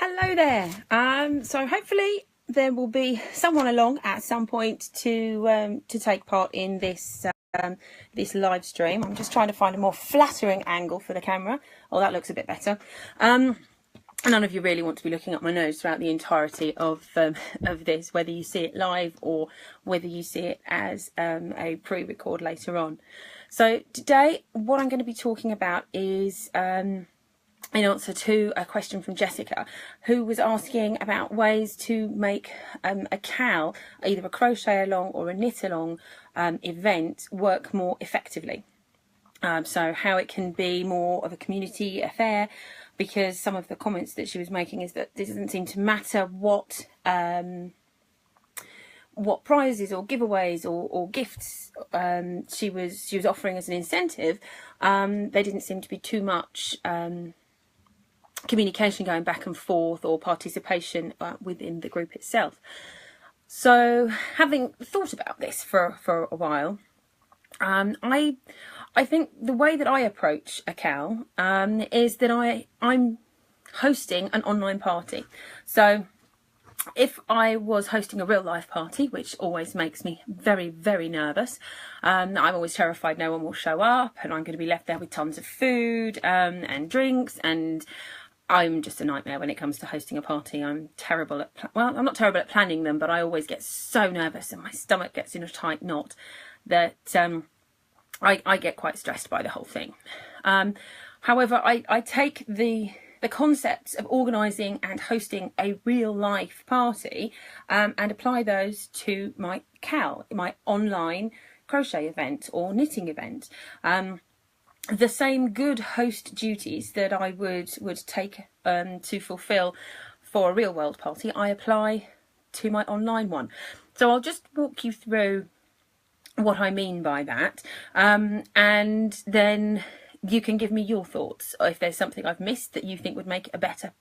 Hello there. So hopefully there will be someone along at some point to take part in this live stream. I'm just trying to find a more flattering angle for the camera. Oh, that looks a bit better. None of you really want to be looking up my nose throughout the entirety of this, whether you see it live or whether you see it as a pre-record later on. So today, what I'm going to be talking about is in answer to a question from Jessica, who was asking about ways to make a KAL, either a crochet along or a knit along event, work more effectively. So how it can be more of a community affair, because some of the comments that she was making is that it doesn't seem to matter what prizes or giveaways or gifts she was offering as an incentive. There didn't seem to be too much communication going back and forth or participation within the group itself. So having thought about this for a while, I think the way that I approach a KAL is that I'm hosting an online party. So if I was hosting a real life party, which always makes me very, very nervous, I'm always terrified no one will show up and I'm going to be left there with tons of food and drinks, and I'm just a nightmare when it comes to hosting a party. I'm terrible at, I'm not terrible at planning them, but I always get so nervous and my stomach gets in a tight knot that I get quite stressed by the whole thing. However, I take the concepts of organising and hosting a real life party and apply those to my KAL, my online crochet event or knitting event. The same good host duties that I would take to fulfil for a real world party, I apply to my online one. So I'll just walk you through what I mean by that, and then you can give me your thoughts. If there's something I've missed that you think would make a better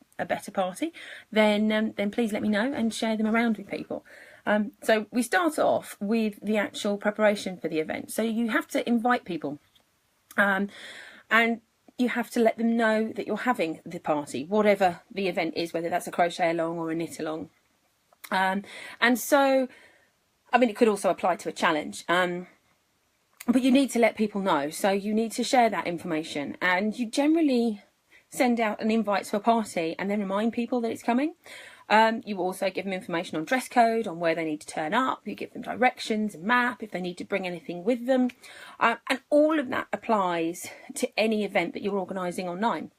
party, then please let me know and share them around with people. So we start off with the actual preparation for the event. So you have to invite people. And you have to let them know that you're having the party, whatever the event is, whether that's a crochet along or a knit along. And so, I mean, it could also apply to a challenge. But you need to let people know. So you need to share that information, and you generally send out an invite to a party and then remind people that it's coming. You also give them information on dress code, on where they need to turn up. You give them directions, a map, if they need to bring anything with them. And all of that applies to any event that you're organising online.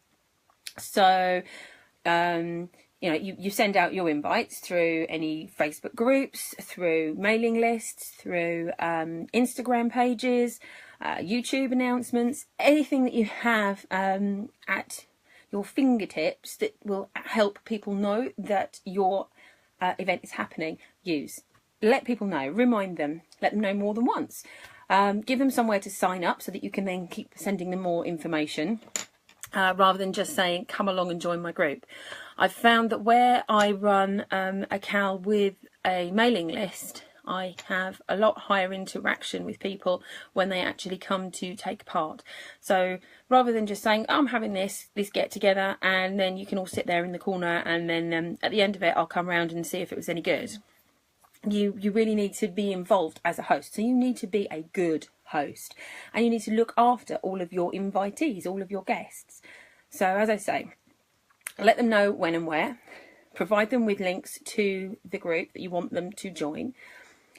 So, you know, you send out your invites through any Facebook groups, through mailing lists, through Instagram pages, YouTube announcements, anything that you have at your fingertips that will help people know that your event is happening. Use. Let people know, remind them, let them know more than once. Give them somewhere to sign up so that you can then keep sending them more information, rather than just saying, come along and join my group. I've found that where I run a KAL with a mailing list, I have a lot higher interaction with people when they actually come to take part. So rather than just saying, oh, I'm having this get together, and then you can all sit there in the corner, and then at the end of it I'll come round and see if it was any good. You really need to be involved as a host. So you need to be a good host, and you need to look after all of your invitees, all of your guests. So as I say, let them know when and where, provide them with links to the group that you want them to join.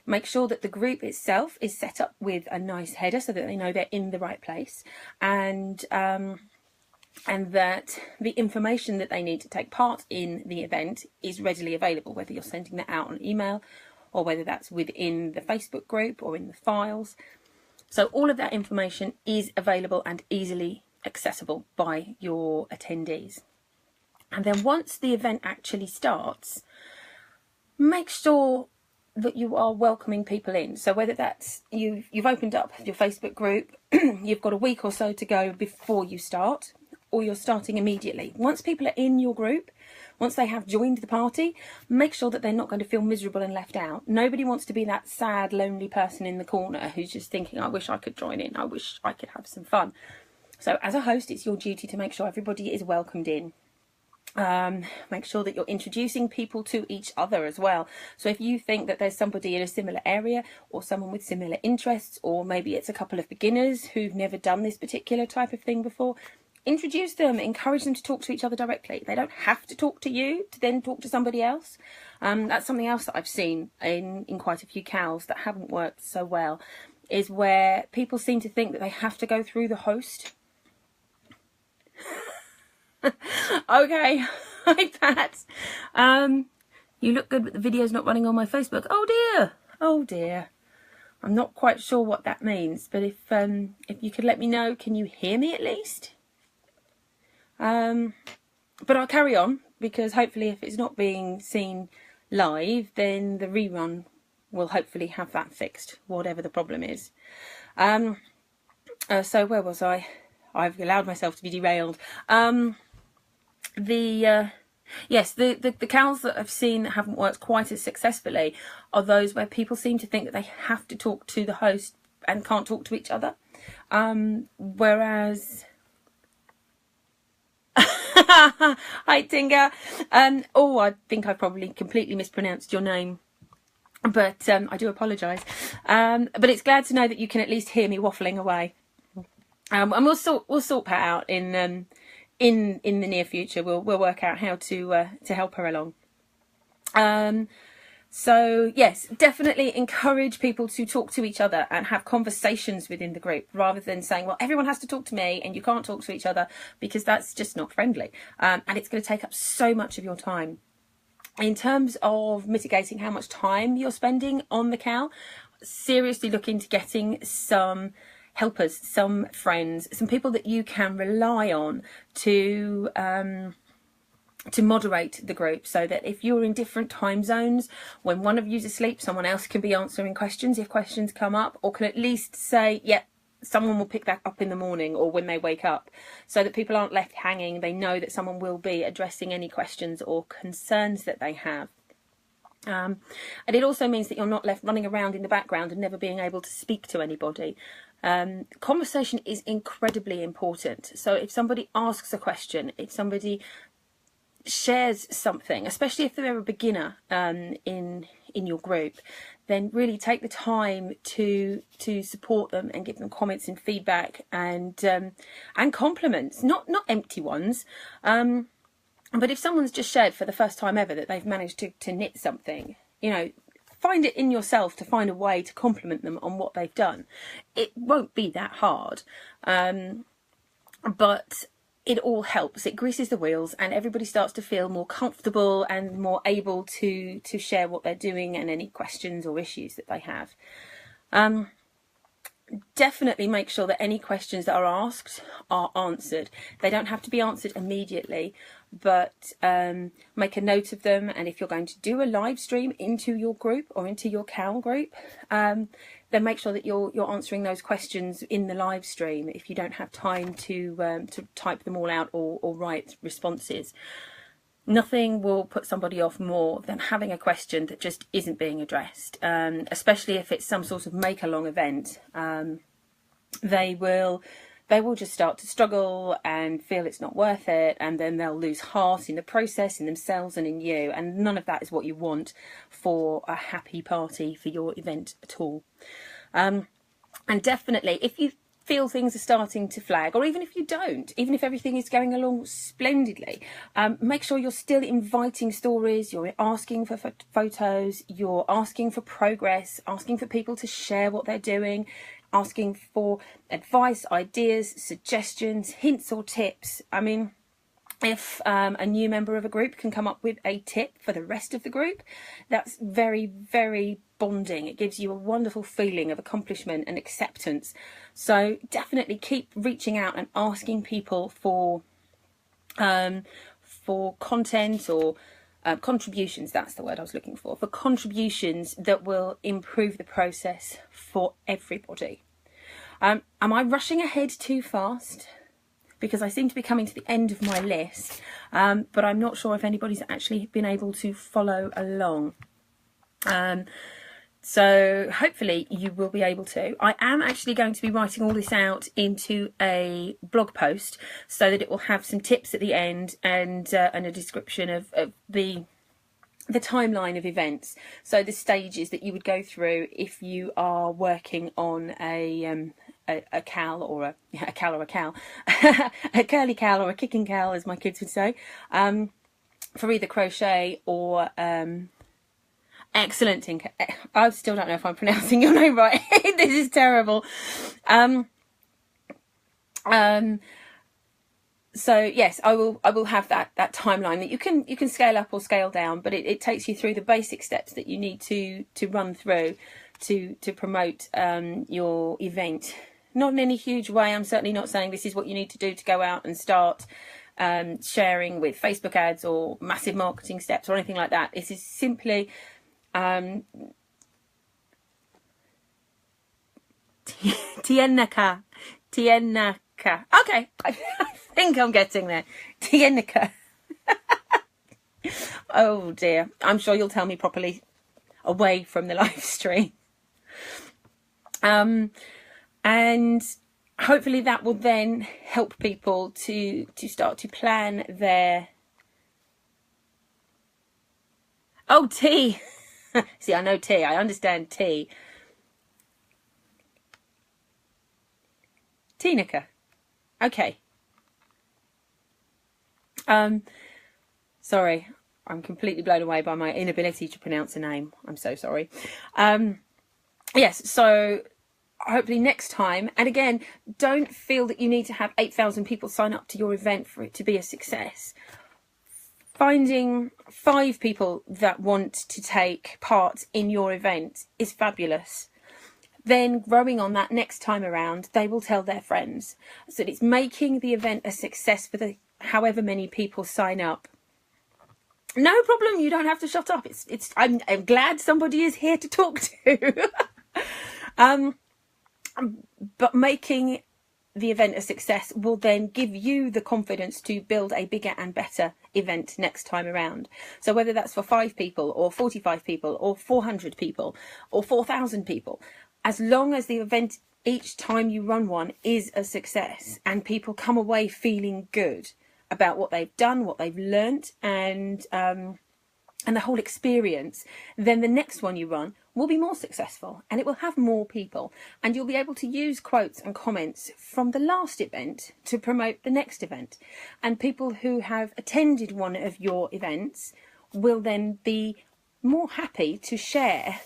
Make sure that the group itself is set up with a nice header so that they know they're in the right place, and that the information that they need to take part in the event is readily available, whether you're sending that out on email or whether that's within the Facebook group or in the files. So all of that information is available and easily accessible by your attendees. And then once the event actually starts, make sure that you are welcoming people in. So whether that's you've opened up your Facebook group, you've got a week or so to go before you start, or you're starting immediately. Once people are in your group, once they have joined the party, make sure that they're not going to feel miserable and left out. Nobody wants to be that sad, lonely person in the corner who's just thinking, I wish I could join in, I wish I could have some fun. So as a host, it's your duty to make sure everybody is welcomed in. Make sure that you're introducing people to each other as well. So if you think that there's somebody in a similar area or someone with similar interests, or maybe it's a couple of beginners who've never done this particular type of thing before, introduce them, encourage them to talk to each other directly. They don't have to talk to you to then talk to somebody else. That's something else that I've seen in quite a few KALs that haven't worked so well, is where people seem to think that they have to go through the host. Okay, hi Pat. You look good, but the video's not running on my Facebook. Oh dear, oh dear. I'm not quite sure what that means, but if you could let me know, can you hear me at least? But I'll carry on, because hopefully if it's not being seen live, then the rerun will hopefully have that fixed, whatever the problem is. So where was I? I've allowed myself to be derailed. Yes, the KALs that I've seen that haven't worked quite as successfully are those where people seem to think that they have to talk to the host and can't talk to each other. Whereas... Hi Tinga. Oh, I think I probably completely mispronounced your name, but I do apologise. But it's glad to know that you can at least hear me waffling away. And we'll sort Pat out in the near future. We'll work out how to help her along. So yes, definitely encourage people to talk to each other and have conversations within the group, rather than saying, well, everyone has to talk to me and you can't talk to each other, because that's just not friendly. And it's going to take up so much of your time. In terms of mitigating how much time you're spending on the KAL, seriously look into getting some helpers, some friends, some people that you can rely on to moderate the group, so that if you're in different time zones, when one of you's asleep, someone else can be answering questions if questions come up, or can at least say, yep, someone will pick that up in the morning or when they wake up, so that people aren't left hanging. They know that someone will be addressing any questions or concerns that they have. And it also means that you're not left running around in the background and never being able to speak to anybody. Conversation is incredibly important. So if somebody asks a question, if somebody shares something, especially if they're a beginner in your group, then really take the time to support them and give them comments and feedback and compliments, not empty ones. But if someone's just shared for the first time ever that they've managed to knit something, you know, find it in yourself to find a way to compliment them on what they've done. It won't be that hard, but it all helps. It greases the wheels, and everybody starts to feel more comfortable and more able to share what they're doing and any questions or issues that they have. Definitely make sure that any questions that are asked are answered. They don't have to be answered immediately, but make a note of them. And if you're going to do a live stream into your group or into your KAL group, then make sure that you're answering those questions in the live stream if you don't have time to type them all out or write responses. Nothing will put somebody off more than having a question that just isn't being addressed, especially if it's some sort of make-along event. They will just start to struggle and feel it's not worth it, and then they'll lose heart in the process, in themselves and in you, and none of that is what you want for a happy party for your event at all. And definitely, if you feel things are starting to flag, or even if you don't, even if everything is going along splendidly, make sure you're still inviting stories, you're asking for photos, you're asking for progress, asking for people to share what they're doing, asking for advice, ideas, suggestions, hints or tips. I mean, if a new member of a group can come up with a tip for the rest of the group, that's very, very bonding. It gives you a wonderful feeling of accomplishment and acceptance. So definitely keep reaching out and asking people for content or contributions. That's the word I was looking for contributions that will improve the process for everybody. Am I rushing ahead too fast? Because I seem to be coming to the end of my list, but I'm not sure if anybody's actually been able to follow along. So hopefully you will be able to. I am actually going to be writing all this out into a blog post so that it will have some tips at the end and a description of the timeline of events. So the stages that you would go through if you are working on a KAL or a KAL or a KAL, a curly KAL or a kicking KAL, as my kids would say, for either crochet or excellent. I still don't know if I'm pronouncing your name right. This is terrible. So yes, I will have that timeline that you can scale up or scale down, but it takes you through the basic steps that you need to run through to promote your event. Not in any huge way. I'm certainly not saying this is what you need to do to go out and start sharing with Facebook ads or massive marketing steps or anything like that. This is simply Tiennaka. Okay, I think I'm getting there. Tiennaka. Oh dear. I'm sure you'll tell me properly away from the live stream. And hopefully that will then help people to start to plan their... Oh, tea. See, I know tea. I understand tea. Teenaka. Okay. Sorry. I'm completely blown away by my inability to pronounce a name. I'm so sorry. Yes, so hopefully next time, and again, don't feel that you need to have 8,000 people sign up to your event for it to be a success. Finding 5 people that want to take part in your event is fabulous. Then growing on that next time around, they will tell their friends. So it's making the event a success for the however many people sign up. No problem, you don't have to shut up. I'm glad somebody is here to talk to. But making the event a success will then give you the confidence to build a bigger and better event next time around. So whether that's for 5 people or 45 people or 400 people or 4,000 people, as long as the event each time you run one is a success and people come away feeling good about what they've done, what they've learnt, and the whole experience, then the next one you run will be more successful and it will have more people, and you'll be able to use quotes and comments from the last event to promote the next event, and people who have attended one of your events will then be more happy to share.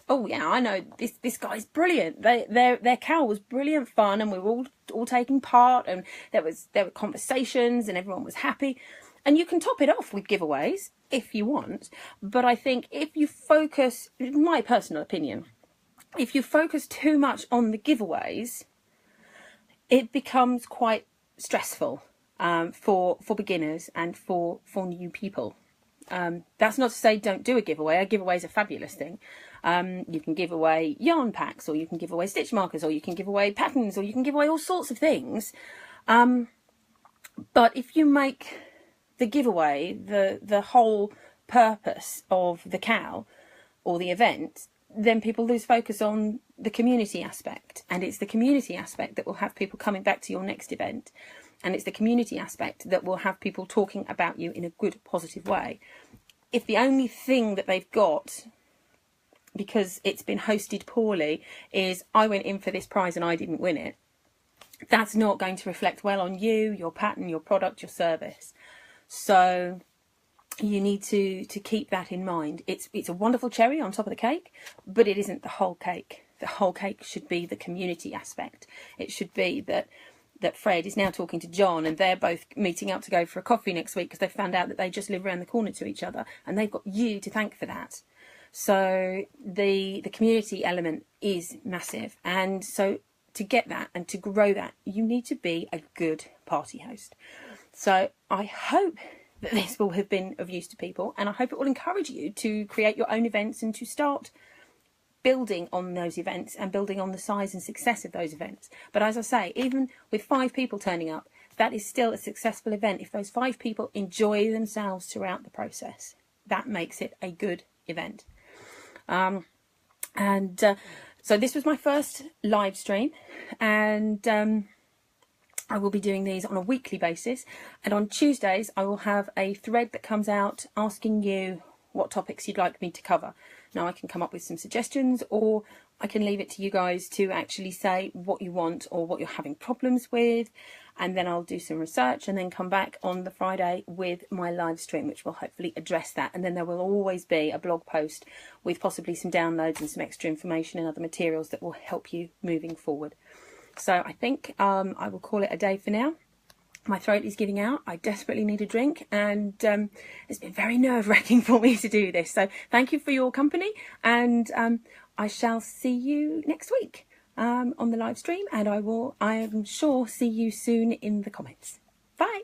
Oh yeah, I know this guy's brilliant. Their KAL was brilliant fun, and we were all taking part, and there were conversations, and everyone was happy. And you can top it off with giveaways if you want. But I think if you focus, my personal opinion, if you focus too much on the giveaways, it becomes quite stressful for beginners and for new people. That's not to say don't do a giveaway. A giveaway is a fabulous thing. You can give away yarn packs, or you can give away stitch markers, or you can give away patterns, or you can give away all sorts of things. But if you make the giveaway the whole purpose of the KAL or the event, then people lose focus on the community aspect, and it's the community aspect that will have people coming back to your next event, and it's the community aspect that will have people talking about you in a good, positive way. If the only thing that they've got, because it's been hosted poorly, is I went in for this prize and I didn't win it, that's not going to reflect well on you, your pattern, your product, your service. So you need to keep that in mind. It's a wonderful cherry on top of the cake, but it isn't the whole cake. The whole cake should be the community aspect. It should be that Fred is now talking to John, and they're both meeting up to go for a coffee next week because they found out that they just live around the corner to each other, and they've got you to thank for that. So the community element is massive, and so to get that and to grow that, you need to be a good party host. So I hope that this will have been of use to people, and I hope it will encourage you to create your own events and to start building on those events and building on the size and success of those events. But as I say, even with 5 people turning up, that is still a successful event if those 5 people enjoy themselves throughout the process. That makes it a good event. And so this was my first live stream, and I will be doing these on a weekly basis, and on Tuesdays I will have a thread that comes out asking you what topics you'd like me to cover. Now I can come up with some suggestions, or I can leave it to you guys to actually say what you want or what you're having problems with, and then I'll do some research and then come back on the Friday with my live stream, which will hopefully address that. And then there will always be a blog post with possibly some downloads and some extra information and other materials that will help you moving forward. So I think I will call it a day for now. My throat is giving out. I desperately need a drink, and it's been very nerve-wracking for me to do this. So thank you for your company, and I shall see you next week on the live stream, and I am sure, see you soon in the comments. Bye.